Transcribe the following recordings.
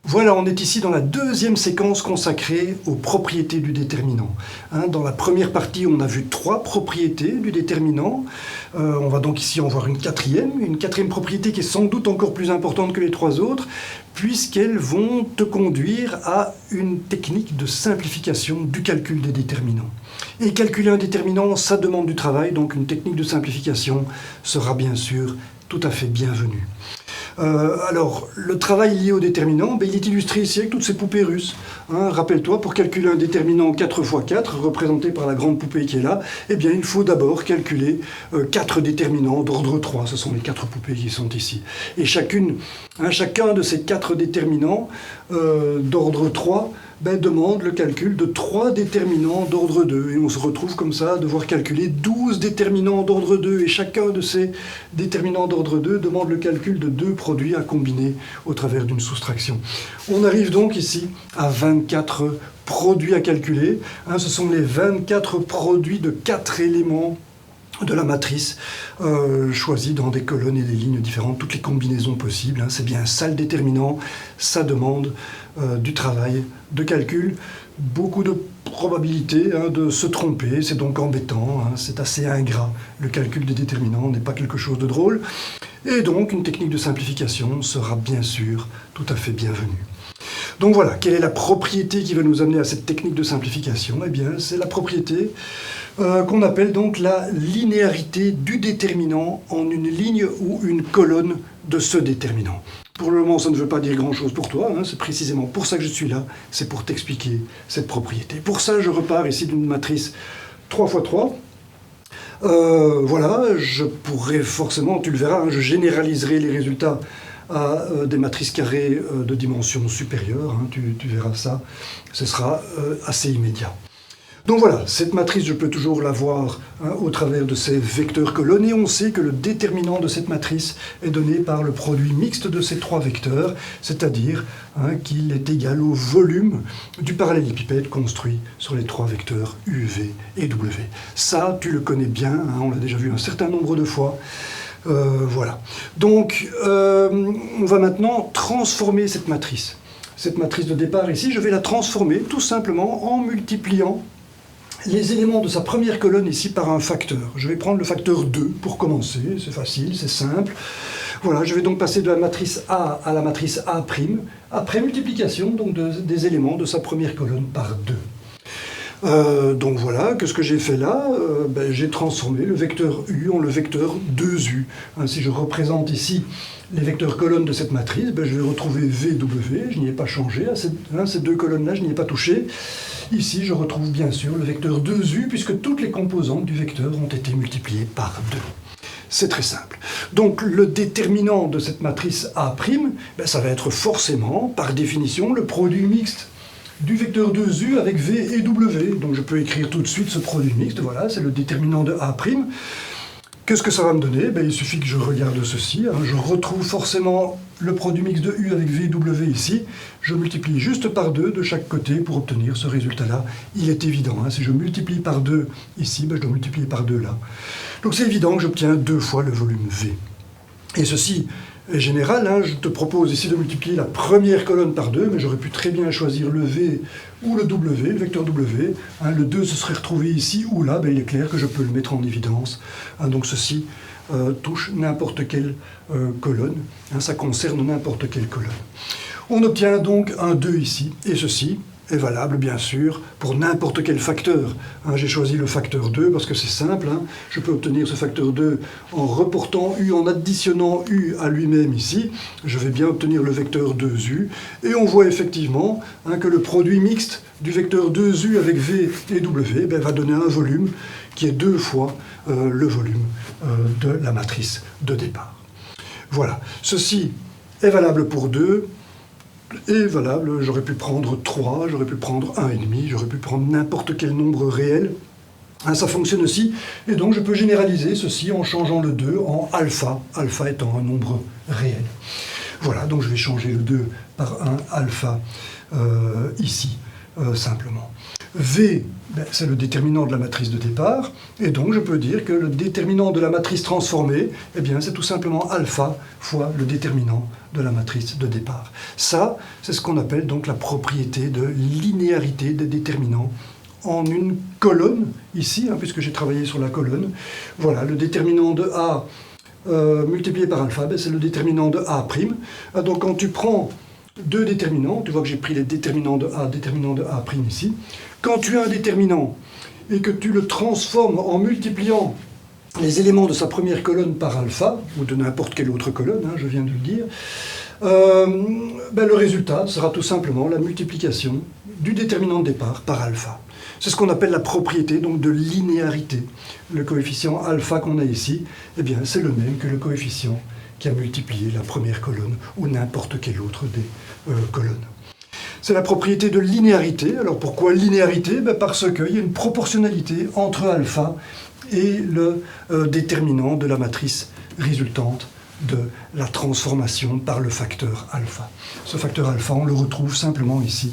Voilà, on est ici dans la deuxième séquence consacrée aux propriétés du déterminant. Dans la première partie, on a vu 3 propriétés du déterminant. On va donc ici en voir une quatrième propriété qui est sans doute encore plus importante que les 3 autres, puisqu'elles vont te conduire à une technique de simplification du calcul des déterminants. Et calculer un déterminant, ça demande du travail, donc une technique de simplification sera bien sûr tout à fait bienvenue. Alors, le travail lié au déterminant, il est illustré ici avec toutes ces poupées russes. Rappelle-toi, pour calculer un déterminant 4 x 4, représenté par la grande poupée qui est là, il faut d'abord calculer 4 déterminants d'ordre 3. Ce sont les 4 poupées qui sont ici. Et chacun de ces 4 déterminants d'ordre 3 demande le calcul de 3 déterminants d'ordre 2. Et on se retrouve comme ça à devoir calculer 12 déterminants d'ordre 2. Et chacun de ces déterminants d'ordre 2 demande le calcul de 2 produits à combiner au travers d'une soustraction. On arrive donc ici à 24 produits à calculer. Ce sont les 24 produits de 4 éléments de la matrice, choisis dans des colonnes et des lignes différentes, toutes les combinaisons possibles. C'est bien ça le déterminant, ça demande du travail de calcul, beaucoup de probabilité de se tromper, c'est donc embêtant, c'est assez ingrat. Le calcul des déterminants n'est pas quelque chose de drôle, et donc une technique de simplification sera bien sûr tout à fait bienvenue. Donc voilà, quelle est la propriété qui va nous amener à cette technique de simplification? C'est la propriété qu'on appelle donc la linéarité du déterminant en une ligne ou une colonne de ce déterminant. Pour le moment, ça ne veut pas dire grand-chose pour toi, c'est précisément pour ça que je suis là, c'est pour t'expliquer cette propriété. Pour ça, je repars ici d'une matrice 3 x 3. Voilà, je pourrais forcément, tu le verras, je généraliserai les résultats à des matrices carrées de dimension supérieure, tu verras ça, ce sera assez immédiat. Donc voilà, cette matrice, je peux toujours la voir au travers de ces vecteurs colonnes, et on sait que le déterminant de cette matrice est donné par le produit mixte de ces 3 vecteurs, c'est-à-dire qu'il est égal au volume du parallélépipède construit sur les 3 vecteurs U, V et W. Ça, tu le connais bien, on l'a déjà vu un certain nombre de fois. Voilà. Donc, on va maintenant transformer cette matrice. Cette matrice de départ ici, je vais la transformer tout simplement en multipliant les éléments de sa première colonne ici par un facteur. Je vais prendre le facteur 2 pour commencer, c'est facile, c'est simple. Voilà, je vais donc passer de la matrice A à la matrice A', après multiplication donc des éléments de sa première colonne par 2. Donc voilà, qu'est-ce que j'ai fait là? J'ai transformé le vecteur U en le vecteur 2U. Si je représente ici les vecteurs colonnes de cette matrice, je vais retrouver VW, je n'y ai pas changé, ces 2 colonnes-là, je n'y ai pas touché. Ici, je retrouve bien sûr le vecteur 2U, puisque toutes les composantes du vecteur ont été multipliées par 2. C'est très simple. Donc le déterminant de cette matrice A', ça va être forcément, par définition, le produit mixte du vecteur 2U avec V et W. Donc je peux écrire tout de suite ce produit mixte, voilà, c'est le déterminant de A'. Qu'est-ce que ça va me donner? Il suffit que je regarde ceci, je retrouve forcément le produit mixte de U avec V et W ici, je multiplie juste par 2 de chaque côté pour obtenir ce résultat-là. Il est évident, si je multiplie par 2 ici, je dois multiplier par 2 là. Donc c'est évident que j'obtiens 2 fois le volume V. Et ceci est général, je te propose ici de multiplier la première colonne par 2, mais j'aurais pu très bien choisir le V ou le W, le vecteur W. Le 2 se serait retrouvé ici ou là, il est clair que je peux le mettre en évidence. Donc ceci touche n'importe quelle colonne, ça concerne n'importe quelle colonne. On obtient donc un 2 ici, et ceci est valable bien sûr pour n'importe quel facteur. J'ai choisi le facteur 2 parce que c'est simple, je peux obtenir ce facteur 2 en reportant U, en additionnant U à lui-même ici, je vais bien obtenir le vecteur 2U, et on voit effectivement que le produit mixte du vecteur 2U avec V et W va donner un volume qui est 2 fois le volume de la matrice de départ. Voilà, ceci est valable pour 2, est valable, j'aurais pu prendre 3, j'aurais pu prendre 1,5, j'aurais pu prendre n'importe quel nombre réel. Ça fonctionne aussi, et donc je peux généraliser ceci en changeant le 2 en alpha, alpha étant un nombre réel. Voilà, donc je vais changer le 2 par un alpha ici. simplement. V, ben, c'est le déterminant de la matrice de départ, et donc je peux dire que le déterminant de la matrice transformée, eh bien, c'est tout simplement alpha fois le déterminant de la matrice de départ. Ça, c'est ce qu'on appelle donc la propriété de linéarité des déterminants en une colonne, ici, hein, puisque j'ai travaillé sur la colonne. Voilà, le déterminant de A multiplié par alpha, ben, c'est le déterminant de A'. Donc quand tu prends deux déterminants, tu vois que j'ai pris les déterminants de A ici. Quand tu as un déterminant et que tu le transformes en multipliant les éléments de sa première colonne par alpha, ou de n'importe quelle autre colonne, hein, je viens de le dire, ben le résultat sera tout simplement la multiplication du déterminant de départ par alpha. C'est ce qu'on appelle la propriété donc, de linéarité. Le coefficient alpha qu'on a ici, eh bien, c'est le même que le coefficient qui a multiplié la première colonne ou n'importe quelle autre des colonnes. C'est la propriété de linéarité. Alors pourquoi linéarité? Ben parce qu'il y a une proportionnalité entre alpha et le déterminant de la matrice résultante de la transformation par le facteur alpha. Ce facteur alpha, on le retrouve simplement ici.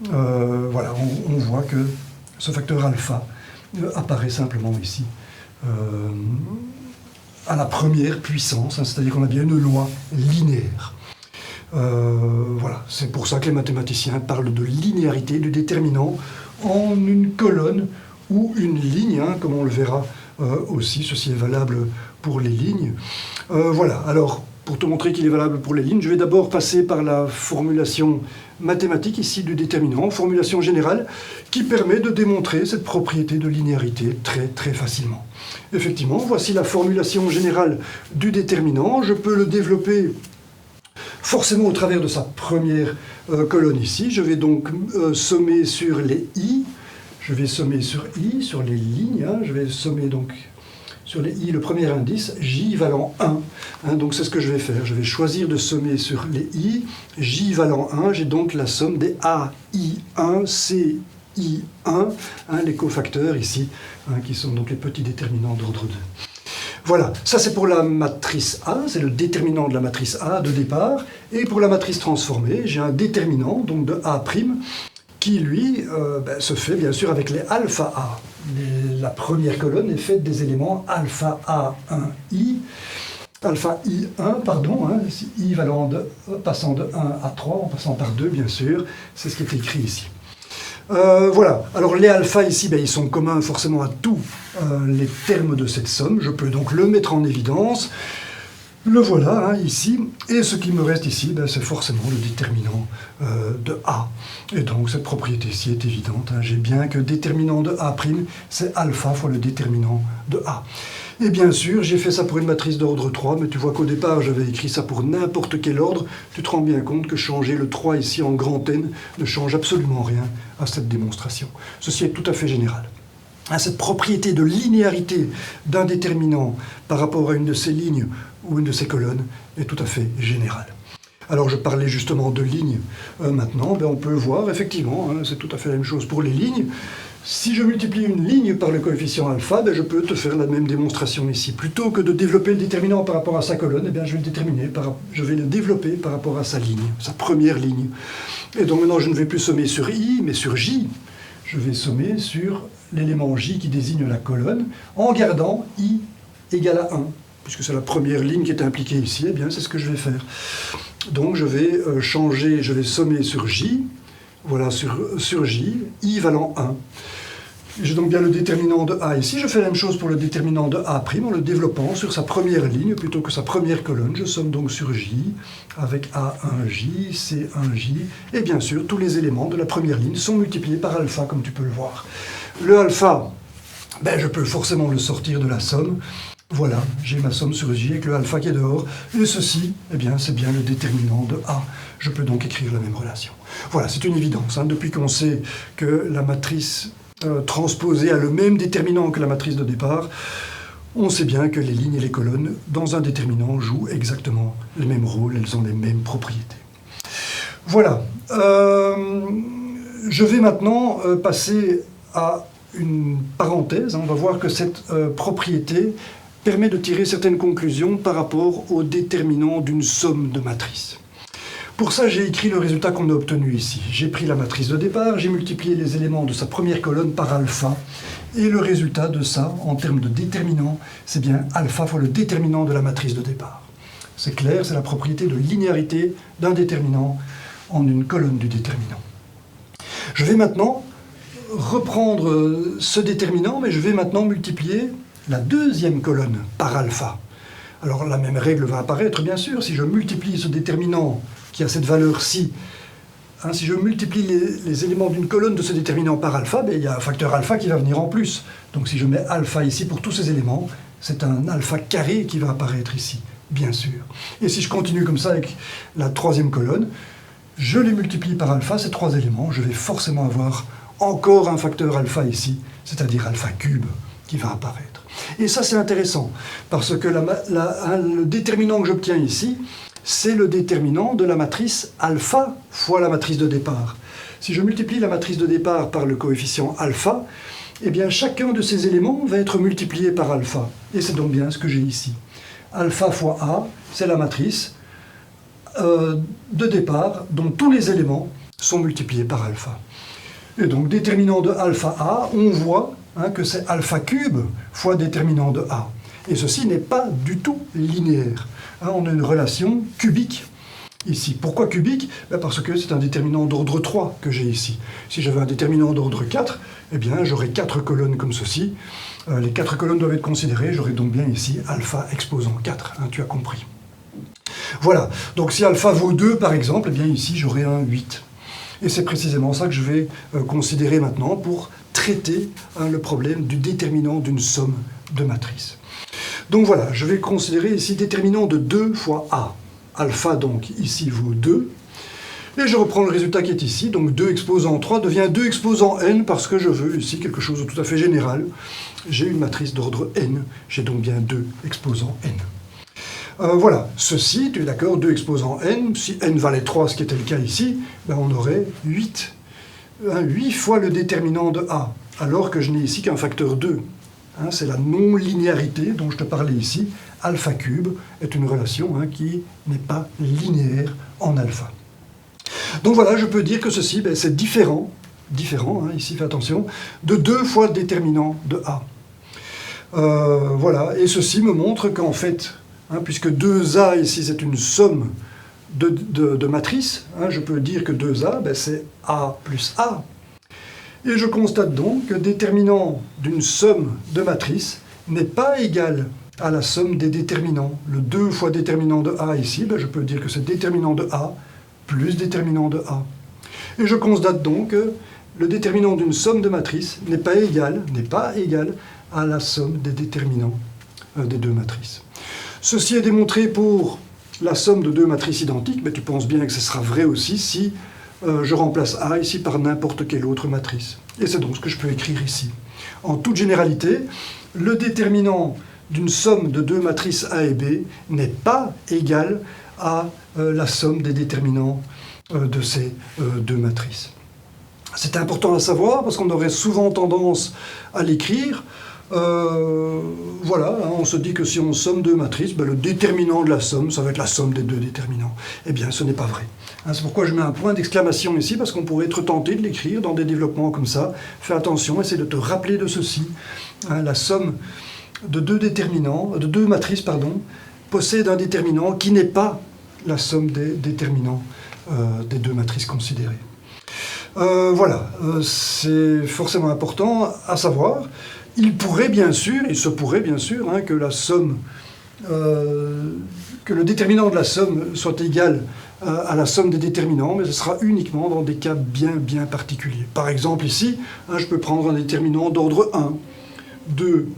Voilà, on voit que ce facteur alpha apparaît simplement ici à la première puissance, hein, c'est-à-dire qu'on a bien une loi linéaire. Voilà, c'est pour ça que les mathématiciens parlent de linéarité du déterminant en une colonne ou une ligne, hein, comme on le verra aussi, ceci est valable pour les lignes. Voilà, alors pour te montrer qu'il est valable pour les lignes, je vais d'abord passer par la formulation mathématique ici du déterminant, formulation générale, qui permet de démontrer cette propriété de linéarité très facilement. Effectivement, voici la formulation générale du déterminant. Je peux le développer forcément au travers de sa première colonne ici. Je vais donc sommer sur les i. Je vais sommer sur i, sur les lignes. Hein. Je vais sommer donc sur les i, le premier indice, j valant 1. Hein, donc c'est ce que je vais faire. Je vais choisir de sommer sur les i, j valant 1. J'ai donc la somme des a, i1, c, i1, hein, les cofacteurs ici, hein, qui sont donc les petits déterminants d'ordre 2. Voilà, ça c'est pour la matrice A, c'est le déterminant de la matrice A de départ. Et pour la matrice transformée, j'ai un déterminant, donc de A', qui lui se fait bien sûr avec les alpha A. La première colonne est faite des éléments alpha A1i, alpha I1, pardon, hein, I valant passant de 1 à 3, en passant par 2 bien sûr, c'est ce qui est écrit ici. Voilà, alors les alphas ici, ben, ils sont communs forcément à tous les termes de cette somme, je peux donc le mettre en évidence. Le voilà, hein, ici, et ce qui me reste ici, ben, c'est forcément le déterminant de A. Et donc cette propriété ici est évidente, hein, j'ai bien que déterminant de A', c'est alpha fois le déterminant de A. Et bien sûr, j'ai fait ça pour une matrice d'ordre 3, mais tu vois qu'au départ, j'avais écrit ça pour n'importe quel ordre. Tu te rends bien compte que changer le 3 ici en grand N ne change absolument rien à cette démonstration. Ceci est tout à fait général. Cette propriété de linéarité d'un déterminant par rapport à une de ces lignes ou une de ces colonnes est tout à fait générale. Alors je parlais justement de lignes maintenant, ben on peut voir effectivement, hein, c'est tout à fait la même chose pour les lignes. Si je multiplie une ligne par le coefficient alpha, ben je peux te faire la même démonstration ici. Plutôt que de développer le déterminant par rapport à sa colonne, eh bien je vais le développer par rapport à sa ligne, sa première ligne. Et donc maintenant je ne vais plus sommer sur i, mais sur j. Je vais sommer sur l'élément j qui désigne la colonne, en gardant i égale à 1. Puisque c'est la première ligne qui est impliquée ici, eh bien c'est ce que je vais faire. Donc je vais changer, je vais sommer sur j, voilà sur j, i valant 1. J'ai donc bien le déterminant de A ici. Je fais la même chose pour le déterminant de A' en le développant sur sa première ligne plutôt que sa première colonne. Je somme donc sur J avec A1J, C1J. Et bien sûr, tous les éléments de la première ligne sont multipliés par alpha, comme tu peux le voir. Le alpha, ben, je peux forcément le sortir de la somme. Voilà, j'ai ma somme sur J avec le alpha qui est dehors. Et ceci, eh bien, c'est bien le déterminant de A. Je peux donc écrire la même relation. Voilà, c'est une évidence. Hein, depuis qu'on sait que la matrice transposée a le même déterminant que la matrice de départ, on sait bien que les lignes et les colonnes, dans un déterminant, jouent exactement les mêmes rôles, elles ont les mêmes propriétés. Voilà. Je vais maintenant passer à une parenthèse. On va voir que cette propriété permet de tirer certaines conclusions par rapport au déterminant d'une somme de matrices. Pour ça, j'ai écrit le résultat qu'on a obtenu ici. J'ai pris la matrice de départ, j'ai multiplié les éléments de sa première colonne par alpha, et le résultat de ça, en termes de déterminant, c'est bien alpha fois le déterminant de la matrice de départ. C'est clair, c'est la propriété de linéarité d'un déterminant en une colonne du déterminant. Je vais maintenant reprendre ce déterminant, mais je vais maintenant multiplier la deuxième colonne par alpha. Alors la même règle va apparaître, bien sûr, si je multiplie ce déterminant qui a cette valeur-ci, si je multiplie les éléments d'une colonne de ce déterminant par alpha, il y a un facteur alpha qui va venir en plus. Donc si je mets alpha ici pour tous ces éléments, c'est un alpha carré qui va apparaître ici, bien sûr. Et si je continue comme ça avec la troisième colonne, je les multiplie par alpha, ces trois éléments, je vais forcément avoir encore un facteur alpha ici, c'est-à-dire alpha cube, qui va apparaître. Et ça, c'est intéressant, parce que le déterminant que j'obtiens ici, c'est le déterminant de la matrice alpha fois la matrice de départ. Si je multiplie la matrice de départ par le coefficient alpha, eh bien chacun de ces éléments va être multiplié par alpha. Et c'est donc bien ce que j'ai ici. Alpha fois A, c'est la matrice de départ dont tous les éléments sont multipliés par alpha. Et donc déterminant de alpha A, on voit que c'est alpha cube fois déterminant de A. Et ceci n'est pas du tout linéaire. On a une relation cubique ici. Pourquoi cubique? Parce que c'est un déterminant d'ordre 3 que j'ai ici. Si j'avais un déterminant d'ordre 4, eh bien j'aurais 4 colonnes comme ceci. Les 4 colonnes doivent être considérées, j'aurais donc bien ici alpha exposant 4, tu as compris. Voilà, donc si alpha vaut 2 par exemple, eh bien ici j'aurai un 8. Et c'est précisément ça que je vais considérer maintenant pour traiter le problème du déterminant d'une somme de matrices. Donc voilà, je vais considérer ici déterminant de 2 fois A. Alpha donc ici vaut 2. Et je reprends le résultat qui est ici, donc 2 exposant 3 devient 2 exposant n parce que je veux ici quelque chose de tout à fait général. J'ai une matrice d'ordre n, j'ai donc bien 2 exposant n. Voilà, ceci, tu es d'accord, 2 exposant n, si n valait 3, ce qui était le cas ici, on aurait 8. 8 fois le déterminant de A, alors que je n'ai ici qu'un facteur 2. C'est la non-linéarité dont je te parlais ici. Alpha cube est une relation qui n'est pas linéaire en alpha. Donc voilà, je peux dire que ceci, c'est différent, ici fais attention, de 2 fois le déterminant de A. Voilà, et ceci me montre qu'en fait, puisque 2A ici c'est une somme de matrices, je peux dire que 2A, c'est A plus A. Et je constate donc que déterminant d'une somme de matrices n'est pas égal à la somme des déterminants. Le 2 fois déterminant de A ici, je peux dire que c'est déterminant de A plus déterminant de A. Et je constate donc que le déterminant d'une somme de matrices n'est pas égal à la somme des déterminants des deux matrices. Ceci est démontré pour la somme de deux matrices identiques, mais tu penses bien que ce sera vrai aussi si je remplace A ici par n'importe quelle autre matrice. Et c'est donc ce que je peux écrire ici. En toute généralité, le déterminant d'une somme de deux matrices A et B n'est pas égal à la somme des déterminants de ces deux matrices. C'est important à savoir parce qu'on aurait souvent tendance à l'écrire. Voilà, on se dit que si on somme deux matrices, le déterminant de la somme, ça va être la somme des deux déterminants. Eh bien, ce n'est pas vrai. C'est pourquoi je mets un point d'exclamation ici, parce qu'on pourrait être tenté de l'écrire dans des développements comme ça. Fais attention, essaie de te rappeler de ceci. La somme de deux matrices, possède un déterminant qui n'est pas la somme des déterminants des deux matrices considérées. Voilà, c'est forcément important à savoir. Il se pourrait bien sûr, que la somme, que le déterminant de la somme soit égal à la somme des déterminants, mais ce sera uniquement dans des cas bien particuliers. Par exemple ici, je peux prendre un déterminant d'ordre 1, 2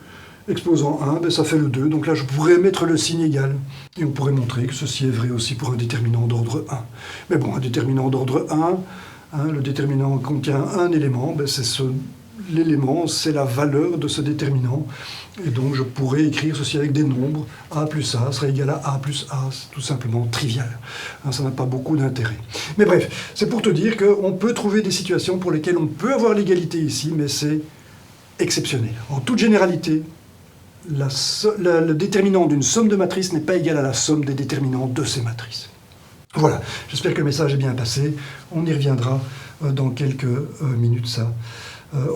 exposant 1, ça fait le 2, donc là je pourrais mettre le signe égal, et on pourrait montrer que ceci est vrai aussi pour un déterminant d'ordre 1. Mais bon, un déterminant d'ordre 1, le déterminant contient un élément, l'élément, c'est la valeur de ce déterminant. Et donc je pourrais écrire ceci avec des nombres. A plus A serait égal à A plus A. C'est tout simplement trivial. Ça n'a pas beaucoup d'intérêt. Mais bref, c'est pour te dire qu'on peut trouver des situations pour lesquelles on peut avoir l'égalité ici, mais c'est exceptionnel. En toute généralité, le déterminant d'une somme de matrices n'est pas égal à la somme des déterminants de ces matrices. Voilà, j'espère que le message est bien passé. On y reviendra dans quelques minutes, ça.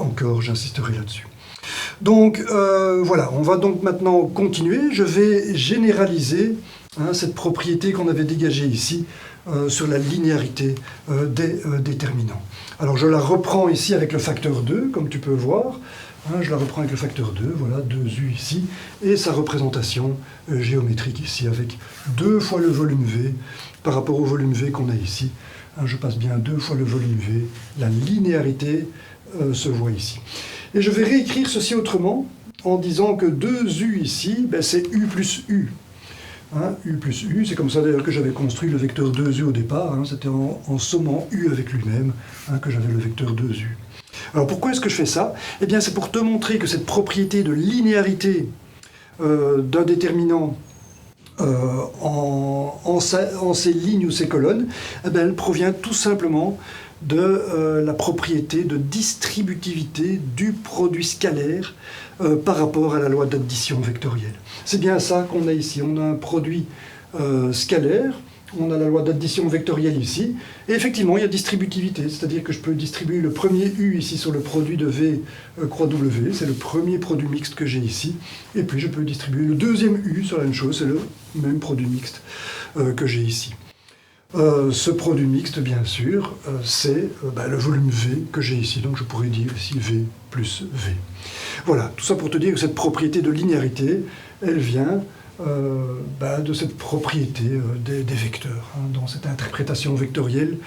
Encore, j'insisterai là-dessus. Donc voilà, on va donc maintenant continuer. Je vais généraliser cette propriété qu'on avait dégagée ici sur la linéarité des déterminants. Alors je la reprends ici avec le facteur 2, comme tu peux voir. Je la reprends avec le facteur 2, voilà, 2u ici, et sa représentation géométrique ici, avec 2 fois le volume V par rapport au volume V qu'on a ici. Je passe bien 2 fois le volume V, la linéarité se voit ici. Et je vais réécrire ceci autrement, en disant que 2u ici, c'est u plus u. U plus u, c'est comme ça d'ailleurs que j'avais construit le vecteur 2u au départ, c'était en sommant u avec lui-même que j'avais le vecteur 2u. Alors pourquoi est-ce que je fais ça? Eh bien c'est pour te montrer que cette propriété de linéarité d'un déterminant en ces lignes ou ces colonnes, elle provient tout simplement de la propriété de distributivité du produit scalaire par rapport à la loi d'addition vectorielle. C'est bien ça qu'on a ici. On a un produit scalaire, on a la loi d'addition vectorielle ici, et effectivement il y a distributivité, c'est-à-dire que je peux distribuer le premier U ici sur le produit de V croix W, c'est le premier produit mixte que j'ai ici, et puis je peux distribuer le deuxième U sur la même chose, c'est le même produit mixte que j'ai ici. Ce produit mixte, bien sûr, c'est le volume V que j'ai ici, donc je pourrais dire ici V plus V. Voilà, tout ça pour te dire que cette propriété de linéarité, elle vient de cette propriété des vecteurs. Dans cette interprétation vectorielle,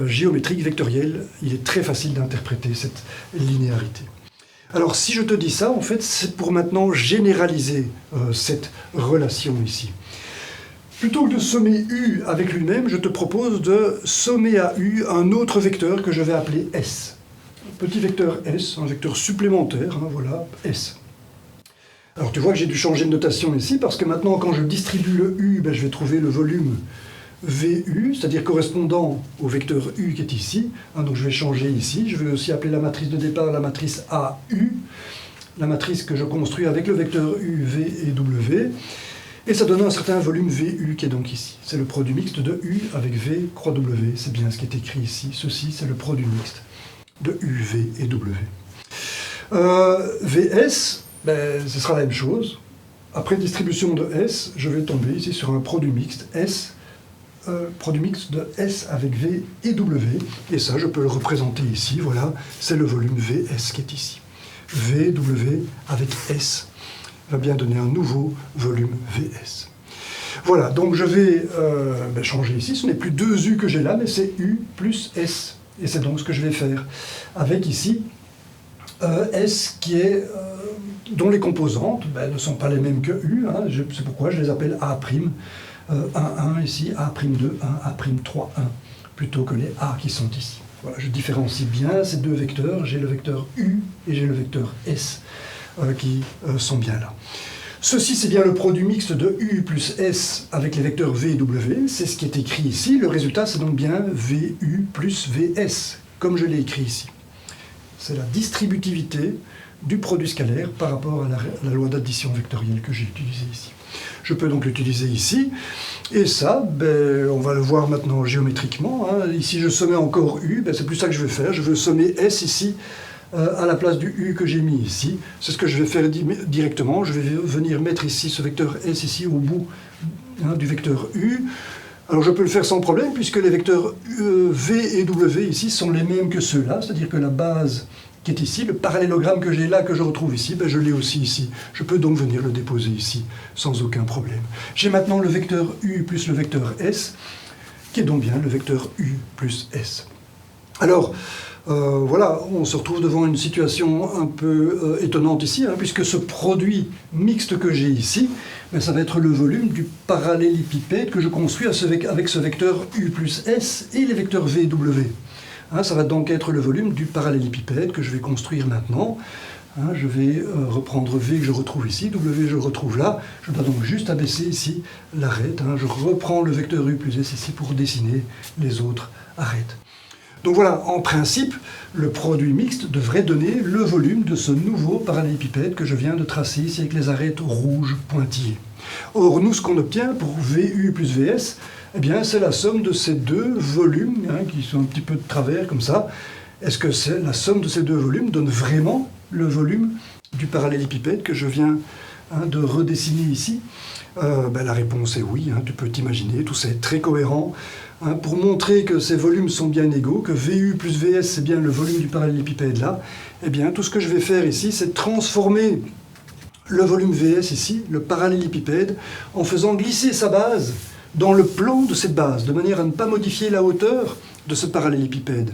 géométrique vectorielle, il est très facile d'interpréter cette linéarité. Alors si je te dis ça, en fait, c'est pour maintenant généraliser cette relation ici. Plutôt que de sommer U avec lui-même, je te propose de sommer à U un autre vecteur que je vais appeler S. Petit vecteur S, un vecteur supplémentaire, voilà, S. Alors tu vois que j'ai dû changer de notation ici, parce que maintenant quand je distribue le U, je vais trouver le volume VU, c'est-à-dire correspondant au vecteur U qui est ici. Donc je vais changer ici, je vais aussi appeler la matrice de départ la matrice AU, la matrice que je construis avec le vecteur U, V et W. Et ça donne un certain volume VU qui est donc ici. C'est le produit mixte de U avec V croix W. C'est bien ce qui est écrit ici. Ceci, c'est le produit mixte de U, V et W. VS, ce sera la même chose. Après distribution de S, je vais tomber ici sur un produit mixte S, produit mixte de S avec V et W. Et ça, je peux le représenter ici. Voilà, c'est le volume VS qui est ici. VW avec S va bien donner un nouveau volume VS. Voilà, donc je vais changer ici. Ce n'est plus 2U que j'ai là, mais c'est U plus S. Et c'est donc ce que je vais faire avec ici S qui est, dont les composantes ne sont pas les mêmes que U. C'est pourquoi je les appelle A'. 1, ici, A'2, 1, A'3, 1, plutôt que les A qui sont ici. Voilà, je différencie bien ces deux vecteurs. J'ai le vecteur U et j'ai le vecteur S. Qui sont bien là. Ceci, c'est bien le produit mixte de U plus S avec les vecteurs V et W. C'est ce qui est écrit ici. Le résultat, c'est donc bien VU plus VS, comme je l'ai écrit ici. C'est la distributivité du produit scalaire par rapport à la loi d'addition vectorielle que j'ai utilisée ici. Je peux donc l'utiliser ici. Et ça, on va le voir maintenant géométriquement. Ici, je sommais encore U. C'est plus ça que je vais faire. Je veux sommer S ici à la place du U que j'ai mis ici. C'est ce que je vais faire directement. Je vais venir mettre ici ce vecteur S ici au bout du vecteur U. Alors je peux le faire sans problème puisque les vecteurs V et W ici sont les mêmes que ceux-là, c'est-à-dire que la base qui est ici, le parallélogramme que j'ai là, que je retrouve ici, je l'ai aussi ici. Je peux donc venir le déposer ici sans aucun problème. J'ai maintenant le vecteur U plus le vecteur S, qui est donc bien le vecteur U plus S. Alors, voilà, on se retrouve devant une situation un peu étonnante ici, puisque ce produit mixte que j'ai ici, ça va être le volume du parallélépipède que je construis avec ce vecteur U plus S et les vecteurs V et W. Ça va donc être le volume du parallélépipède que je vais construire maintenant. Je vais reprendre V que je retrouve ici, W je retrouve là. Je dois donc juste abaisser ici l'arête. Je reprends le vecteur U plus S ici pour dessiner les autres arêtes. Donc voilà, en principe, le produit mixte devrait donner le volume de ce nouveau parallélépipède que je viens de tracer ici avec les arêtes rouges pointillées. Or, nous, ce qu'on obtient pour VU plus VS, eh bien, c'est la somme de ces deux volumes, hein, qui sont un petit peu de travers, comme ça. Est-ce que la somme de ces deux volumes donne vraiment le volume du parallélépipède que je viens de redessiner ici? La réponse est oui, tu peux t'imaginer, tout ça est très cohérent. Pour montrer que ces volumes sont bien égaux, que VU plus VS c'est bien le volume du parallélépipède là, eh bien tout ce que je vais faire ici, c'est transformer le volume VS ici, le parallélépipède, en faisant glisser sa base dans le plan de cette base, de manière à ne pas modifier la hauteur de ce parallélépipède.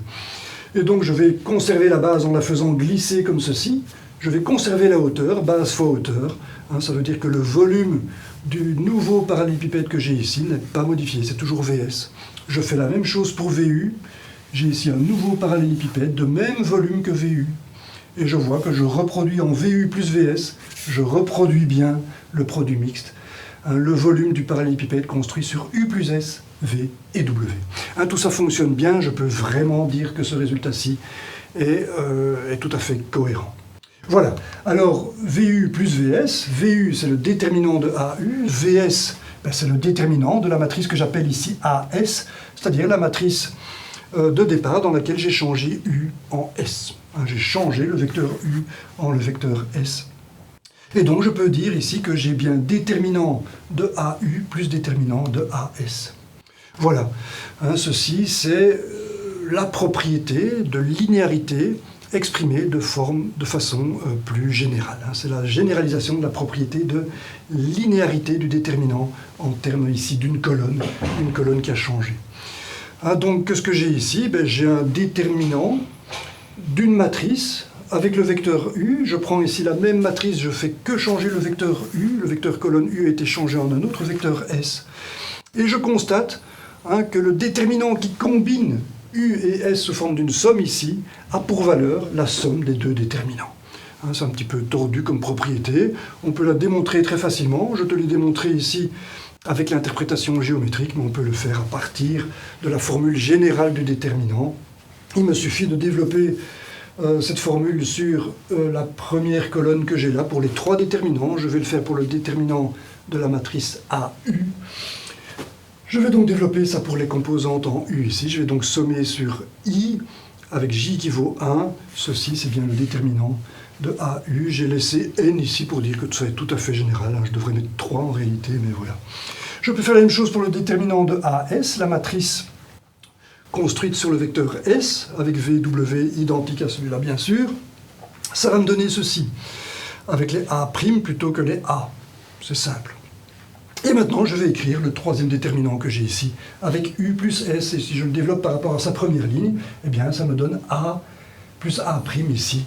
Et donc je vais conserver la base en la faisant glisser comme ceci. Je vais conserver la hauteur, base fois hauteur. Ça veut dire que le volume du nouveau parallélépipède que j'ai ici n'est pas modifié, c'est toujours VS. Je fais la même chose pour VU. J'ai ici un nouveau parallélépipède de même volume que VU. Et je vois que je reproduis en VU plus VS, je reproduis bien le produit mixte, le volume du parallélépipède construit sur U plus S, V et W. Tout ça fonctionne bien, je peux vraiment dire que ce résultat-ci est tout à fait cohérent. Voilà, alors VU plus VS, VU c'est le déterminant de AU, VS c'est le déterminant de la matrice que j'appelle ici AS, c'est-à-dire la matrice de départ dans laquelle j'ai changé U en S. J'ai changé le vecteur U en le vecteur S. Et donc je peux dire ici que j'ai bien déterminant de AU plus déterminant de AS. Voilà, ceci c'est la propriété de linéarité exprimée de façon plus générale. C'est la généralisation de la propriété de linéarité du déterminant en termes ici d'une colonne qui a changé. Donc ce que j'ai ici, j'ai un déterminant d'une matrice avec le vecteur U. Je prends ici la même matrice, je fais que changer le vecteur U. Le vecteur colonne U a été changé en un autre vecteur S. Et je constate que le déterminant qui combine U et S sous forme d'une somme ici a pour valeur la somme des deux déterminants. C'est un petit peu tordu comme propriété. On peut la démontrer très facilement. Je te l'ai démontré ici avec l'interprétation géométrique, mais on peut le faire à partir de la formule générale du déterminant. Il me suffit de développer cette formule sur la première colonne que j'ai là pour les trois déterminants. Je vais le faire pour le déterminant de la matrice AU. Je vais donc développer ça pour les composantes en U ici. Je vais donc sommer sur I avec J qui vaut 1. Ceci, c'est bien le déterminant de AU. J'ai laissé N ici pour dire que ça est tout à fait général. Je devrais mettre 3 en réalité, mais voilà. Je peux faire la même chose pour le déterminant de AS, la matrice construite sur le vecteur S, avec VW identique à celui-là, bien sûr. Ça va me donner ceci, avec les A' plutôt que les A. C'est simple. Et maintenant, je vais écrire le troisième déterminant que j'ai ici, avec U plus S, et si je le développe par rapport à sa première ligne, eh bien, ça me donne A plus A' ici,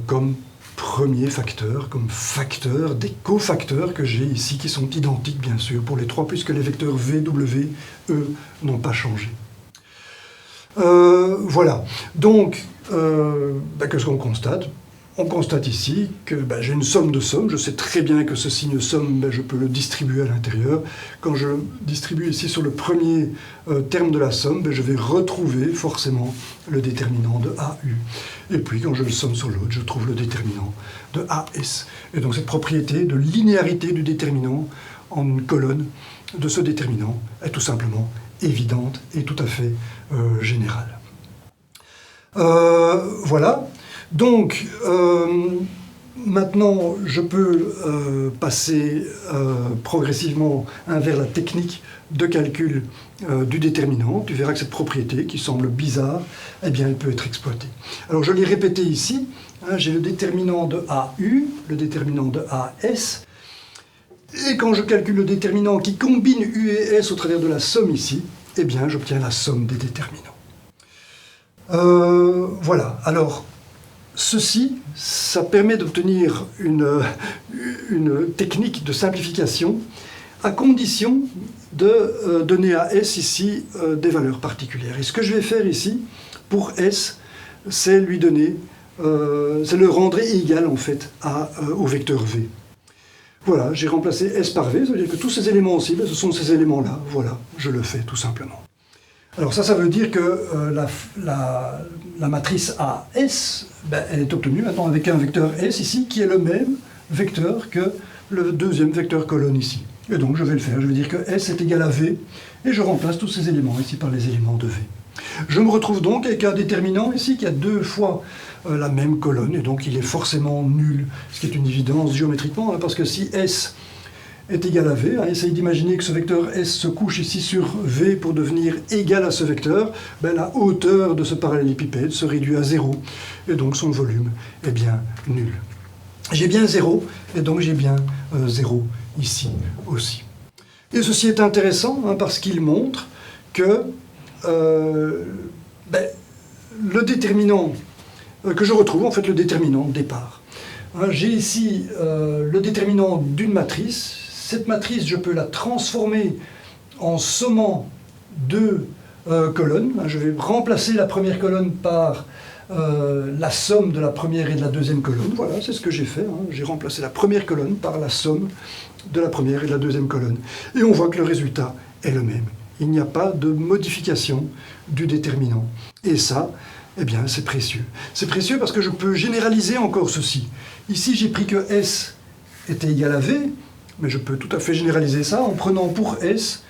comme premier facteur, comme facteur des cofacteurs que j'ai ici, qui sont identiques, bien sûr, pour les trois, puisque les vecteurs V, W, E n'ont pas changé. Voilà. Donc, qu'est-ce qu'on constate ? On constate ici que j'ai une somme de sommes. Je sais très bien que ce signe somme, je peux le distribuer à l'intérieur. Quand je distribue ici sur le premier terme de la somme, je vais retrouver forcément le déterminant de AU. Et puis, quand je le somme sur l'autre, je trouve le déterminant de AS. Et donc, cette propriété de linéarité du déterminant en une colonne de ce déterminant est tout simplement évidente et tout à fait générale. Voilà. Donc, maintenant, je peux passer progressivement vers la technique de calcul du déterminant. Tu verras que cette propriété, qui semble bizarre, eh bien, elle peut être exploitée. Alors, je l'ai répété ici. J'ai le déterminant de AU, le déterminant de AS. Et quand je calcule le déterminant qui combine U et S au travers de la somme ici, eh bien, j'obtiens la somme des déterminants. Voilà. Alors, ceci, ça permet d'obtenir une technique de simplification à condition de donner à S ici des valeurs particulières. Et ce que je vais faire ici, pour S, c'est lui donner, c'est le rendre égal en fait au vecteur V. Voilà, j'ai remplacé S par V, ça veut dire que tous ces éléments-ci, ce sont ces éléments-là. Voilà, je le fais tout simplement. Alors ça veut dire que la matrice AS, elle est obtenue maintenant avec un vecteur S ici, qui est le même vecteur que le deuxième vecteur colonne ici. Et donc je vais le faire, je vais dire que S est égal à V, et je remplace tous ces éléments ici par les éléments de V. Je me retrouve donc avec un déterminant ici qui a deux fois la même colonne, et donc il est forcément nul, ce qui est une évidence géométriquement, hein, parce que si S est égal à V, hein, essaye d'imaginer que ce vecteur S se couche ici sur V pour devenir égal à ce vecteur, ben, la hauteur de ce parallélépipède se réduit à 0, et donc son volume est bien nul. J'ai bien 0, et donc j'ai bien 0 ici aussi. Et ceci est intéressant, hein, parce qu'il montre que le déterminant que je retrouve, en fait le déterminant de départ. Hein, j'ai ici le déterminant d'une matrice. Cette matrice, je peux la transformer en sommant deux colonnes. Je vais remplacer la première colonne par la somme de la première et de la deuxième colonne. Voilà, c'est ce que j'ai fait. Hein. J'ai remplacé la première colonne par la somme de la première et de la deuxième colonne. Et on voit que le résultat est le même. Il n'y a pas de modification du déterminant. Et ça, eh bien, c'est précieux. C'est précieux parce que je peux généraliser encore ceci. Ici, j'ai pris que S était égal à V, mais je peux tout à fait généraliser ça en prenant pour S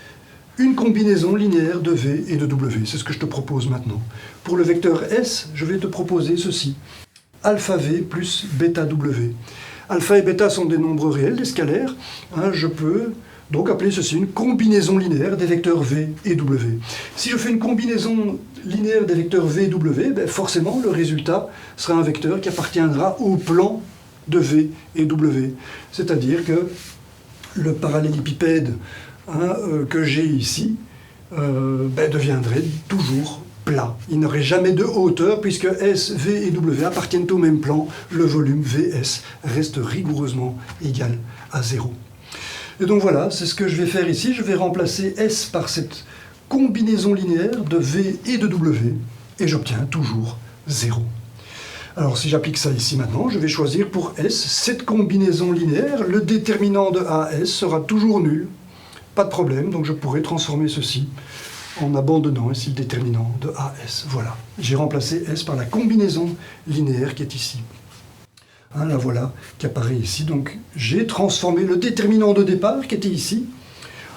une combinaison linéaire de V et de W. C'est ce que je te propose maintenant. Pour le vecteur S, je vais te proposer ceci. Alpha V plus bêta W. Alpha et bêta sont des nombres réels, des scalaires. Hein, je peux donc appeler ceci une combinaison linéaire des vecteurs V et W. Si je fais une combinaison linéaire des vecteurs V et W, ben forcément le résultat sera un vecteur qui appartiendra au plan de V et W. C'est-à-dire que le parallélépipède que j'ai ici deviendrait toujours plat. Il n'aurait jamais de hauteur puisque S, V et W appartiennent au même plan. Le volume VS reste rigoureusement égal à 0. Et donc voilà, c'est ce que je vais faire ici. Je vais remplacer S par cette combinaison linéaire de V et de W, et j'obtiens toujours 0. Alors si j'applique ça ici maintenant, je vais choisir pour S cette combinaison linéaire. Le déterminant de AS sera toujours nul, pas de problème, donc je pourrais transformer ceci en abandonnant ici le déterminant de AS. Voilà, j'ai remplacé S par la combinaison linéaire qui est ici. Hein, la voilà qui apparaît ici. Donc j'ai transformé le déterminant de départ qui était ici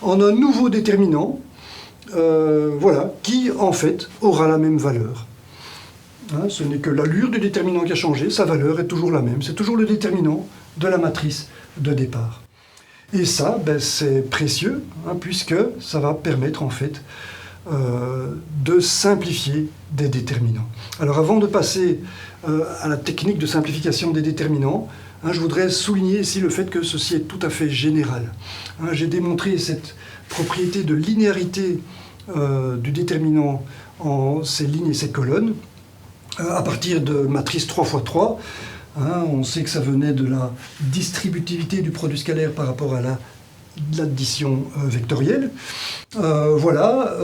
en un nouveau déterminant, voilà, qui en fait aura la même valeur. Hein, ce n'est que l'allure du déterminant qui a changé, sa valeur est toujours la même. C'est toujours le déterminant de la matrice de départ. Et ça, c'est précieux, hein, puisque ça va permettre en fait de simplifier des déterminants. Alors avant de passer à la technique de simplification des déterminants, hein, je voudrais souligner ici le fait que ceci est tout à fait général. Hein, j'ai démontré cette propriété de linéarité du déterminant en ces lignes et ces colonnes à partir de matrice 3 x 3. Hein, on sait que ça venait de la distributivité du produit scalaire par rapport à l'addition vectorielle. Voilà,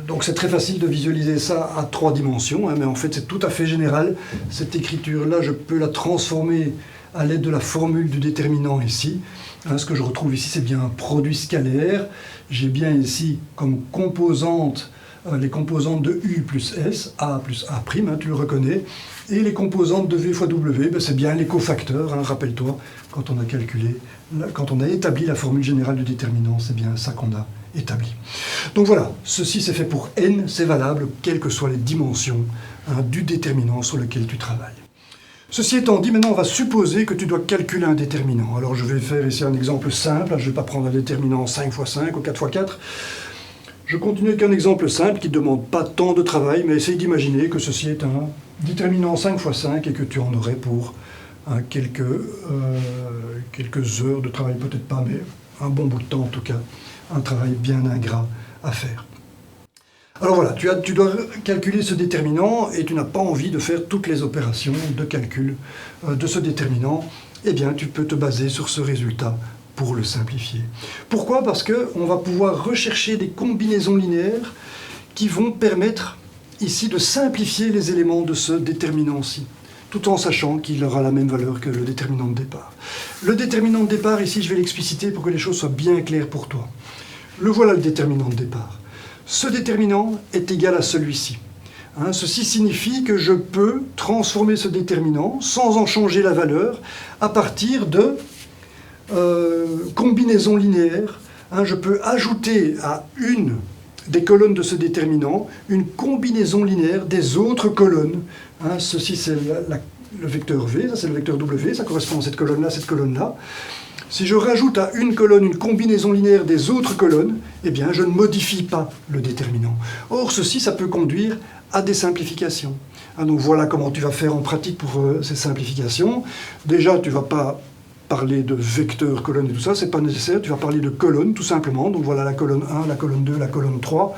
donc c'est très facile de visualiser ça à 3 dimensions, hein, mais en fait c'est tout à fait général. Cette écriture-là, je peux la transformer à l'aide de la formule du déterminant ici. Hein, ce que je retrouve ici, c'est bien un produit scalaire. J'ai bien ici comme composante les composantes de U plus S, A plus A', hein, tu le reconnais, et les composantes de V fois W, c'est bien les cofacteurs, hein, rappelle-toi, quand on a établi la formule générale du déterminant, c'est bien ça qu'on a établi. Donc voilà, ceci c'est fait pour N, c'est valable, quelles que soient les dimensions du déterminant sur lequel tu travailles. Ceci étant dit, maintenant on va supposer que tu dois calculer un déterminant. Alors je vais faire ici un exemple simple, je ne vais pas prendre un déterminant 5 x 5 ou 4 x 4. Je continue avec un exemple simple qui ne demande pas tant de travail, mais essaye d'imaginer que ceci est un déterminant 5 x 5 et que tu en aurais pour quelques heures de travail, peut-être pas, mais un bon bout de temps en tout cas, un travail bien ingrat à faire. Alors voilà, tu dois calculer ce déterminant et tu n'as pas envie de faire toutes les opérations de calcul de ce déterminant, eh bien tu peux te baser sur ce résultat pour le simplifier. Pourquoi? Parce qu'on va pouvoir rechercher des combinaisons linéaires qui vont permettre ici de simplifier les éléments de ce déterminant-ci, tout en sachant qu'il aura la même valeur que le déterminant de départ. Le déterminant de départ, ici, je vais l'expliciter pour que les choses soient bien claires pour toi. Le voilà le déterminant de départ. Ce déterminant est égal à celui-ci. Hein, ceci signifie que je peux transformer ce déterminant, sans en changer la valeur, à partir de combinaison linéaire. Hein, je peux ajouter à une des colonnes de ce déterminant une combinaison linéaire des autres colonnes. Hein, ceci, c'est le vecteur V, ça c'est le vecteur W, ça correspond à cette colonne-là, cette colonne-là. Si je rajoute à une colonne une combinaison linéaire des autres colonnes, eh bien, je ne modifie pas le déterminant. Or, ceci, ça peut conduire à des simplifications. Hein, donc voilà comment tu vas faire en pratique pour ces simplifications. Déjà, tu ne vas pas parler de vecteurs, colonnes et tout ça, c'est pas nécessaire. Tu vas parler de colonnes, tout simplement. Donc voilà la colonne 1, la colonne 2, la colonne 3.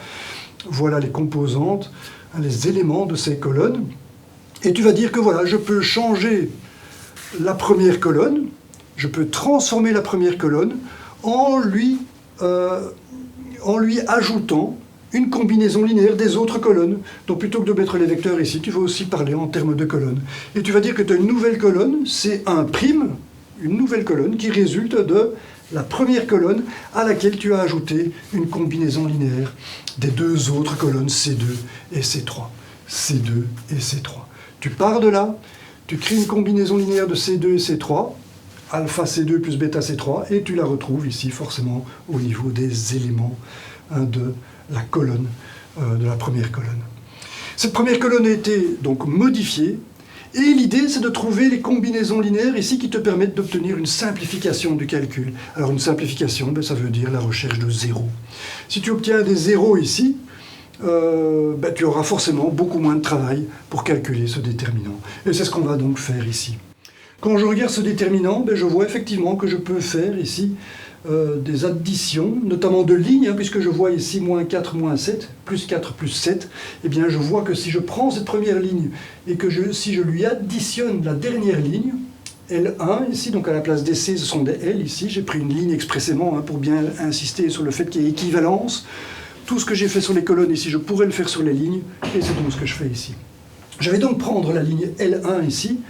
Voilà les composantes, hein, les éléments de ces colonnes. Et tu vas dire que voilà, je peux changer la première colonne, je peux transformer la première colonne en lui ajoutant une combinaison linéaire des autres colonnes. Donc plutôt que de mettre les vecteurs ici, tu vas aussi parler en termes de colonnes. Et tu vas dire que tu as une nouvelle colonne, c'est un prime, une nouvelle colonne qui résulte de la première colonne à laquelle tu as ajouté une combinaison linéaire des deux autres colonnes C2 et C3. C2 et C3. Tu pars de là, tu crées une combinaison linéaire de C2 et C3, alpha C2 plus bêta C3, et tu la retrouves ici forcément au niveau des éléments de la colonne, de la première colonne. Cette première colonne a été donc modifiée, et l'idée c'est de trouver les combinaisons linéaires ici qui te permettent d'obtenir une simplification du calcul. Alors une simplification, ça veut dire la recherche de zéros. Si tu obtiens des zéros ici, tu auras forcément beaucoup moins de travail pour calculer ce déterminant. Et c'est ce qu'on va donc faire ici. Quand je regarde ce déterminant, je vois effectivement que je peux faire ici des additions, notamment de lignes, puisque je vois ici moins 4, moins 7, plus 4, plus 7. Eh bien, je vois que si je prends cette première ligne et que si je lui additionne la dernière ligne, L1 ici, donc à la place des C, ce sont des L ici. J'ai pris une ligne expressément pour bien insister sur le fait qu'il y ait équivalence. Tout ce que j'ai fait sur les colonnes ici, je pourrais le faire sur les lignes, et c'est donc ce que je fais ici. Je vais donc prendre la ligne L1 ici,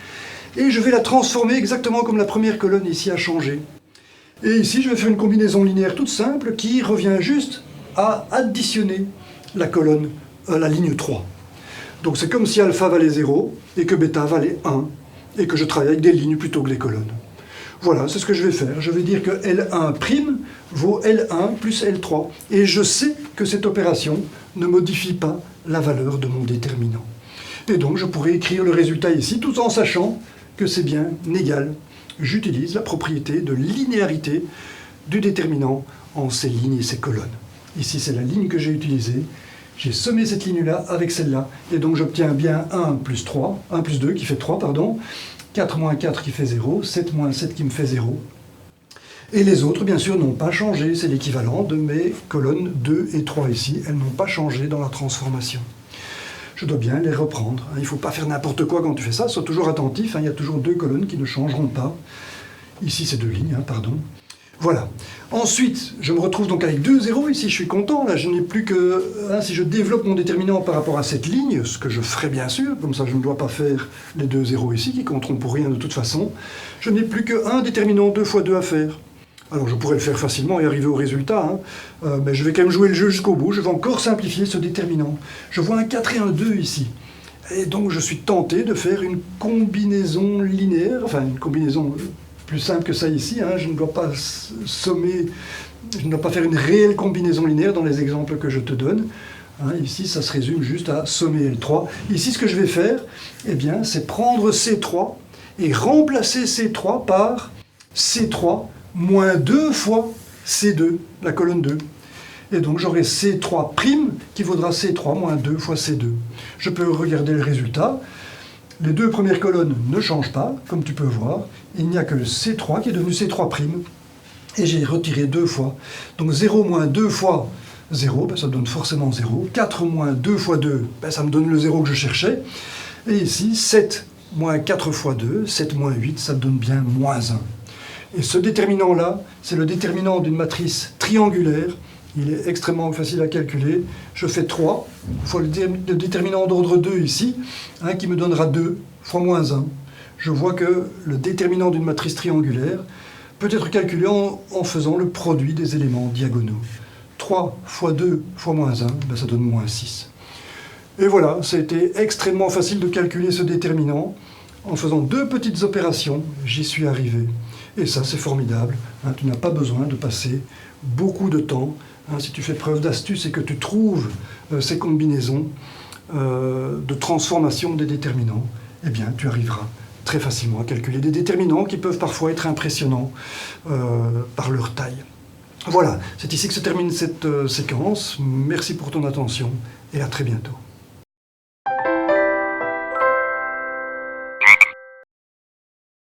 et je vais la transformer exactement comme la première colonne ici a changé. Et ici, je vais faire une combinaison linéaire toute simple qui revient juste à additionner la colonne, la ligne 3. Donc c'est comme si alpha valait 0 et que bêta valait 1, et que je travaille avec des lignes plutôt que les colonnes. Voilà, c'est ce que je vais faire. Je vais dire que L1' vaut L1 plus L3. Et je sais que cette opération ne modifie pas la valeur de mon déterminant. Et donc je pourrais écrire le résultat ici, tout en sachant que c'est bien égal. J'utilise la propriété de linéarité du déterminant en ces lignes et ces colonnes. Ici, c'est la ligne que j'ai utilisée. J'ai sommé cette ligne-là avec celle-là. Et donc j'obtiens bien 1 plus 2 qui fait 3, pardon. 4 moins 4 qui fait 0, 7 moins 7 qui me fait 0. Et les autres, bien sûr, n'ont pas changé. C'est l'équivalent de mes colonnes 2 et 3 ici. Elles n'ont pas changé dans la transformation. Je dois bien les reprendre. Il ne faut pas faire n'importe quoi quand tu fais ça. Sois toujours attentif. Il y a toujours deux colonnes qui ne changeront pas. Ici, c'est deux lignes, pardon. Voilà. Ensuite, je me retrouve donc avec 2 zéros ici. Je suis content. Là, je n'ai plus que... si je développe mon déterminant par rapport à cette ligne, ce que je ferai bien sûr, comme ça je ne dois pas faire les 2 zéros ici, qui compteront pour rien de toute façon, je n'ai plus qu'un déterminant 2 fois 2 à faire. Alors je pourrais le faire facilement et arriver au résultat, mais je vais quand même jouer le jeu jusqu'au bout. Je vais encore simplifier ce déterminant. Je vois un 4 et un 2 ici. Et donc je suis tenté de faire une combinaison linéaire, enfin une combinaison... plus simple que ça ici, je ne dois pas sommer, je ne dois pas faire une réelle combinaison linéaire dans les exemples que je te donne. Ici, ça se résume juste à sommer L3. Ici, ce que je vais faire, c'est prendre C3 et remplacer C3 par C3 moins 2 fois C2, la colonne 2. Et donc j'aurai C3' qui vaudra C3 moins 2 fois C2. Je peux regarder le résultat. Les deux premières colonnes ne changent pas, comme tu peux voir. Il n'y a que le C3 qui est devenu C3'. Et j'ai retiré 2 fois. Donc 0 moins 2 fois 0, ça donne forcément 0. 4 moins 2 fois 2, ça me donne le 0 que je cherchais. Et ici, 7 moins 4 fois 2, 7 moins 8, ça donne bien moins 1. Et ce déterminant-là, c'est le déterminant d'une matrice triangulaire. Il est extrêmement facile à calculer. Je fais 3 fois le déterminant d'ordre 2 ici, qui me donnera 2 fois moins 1. Je vois que le déterminant d'une matrice triangulaire peut être calculé en faisant le produit des éléments diagonaux. 3 fois 2 fois moins 1, ça donne moins 6. Et voilà, ça a été extrêmement facile de calculer ce déterminant. En faisant deux petites opérations, j'y suis arrivé. Et ça, c'est formidable. Hein, tu n'as pas besoin de passer beaucoup de temps. Hein, si tu fais preuve d'astuce et que tu trouves ces combinaisons de transformation des déterminants, eh bien, tu arriveras très facilement à calculer des déterminants qui peuvent parfois être impressionnants par leur taille. Voilà, c'est ici que se termine cette séquence. Merci pour ton attention et à très bientôt.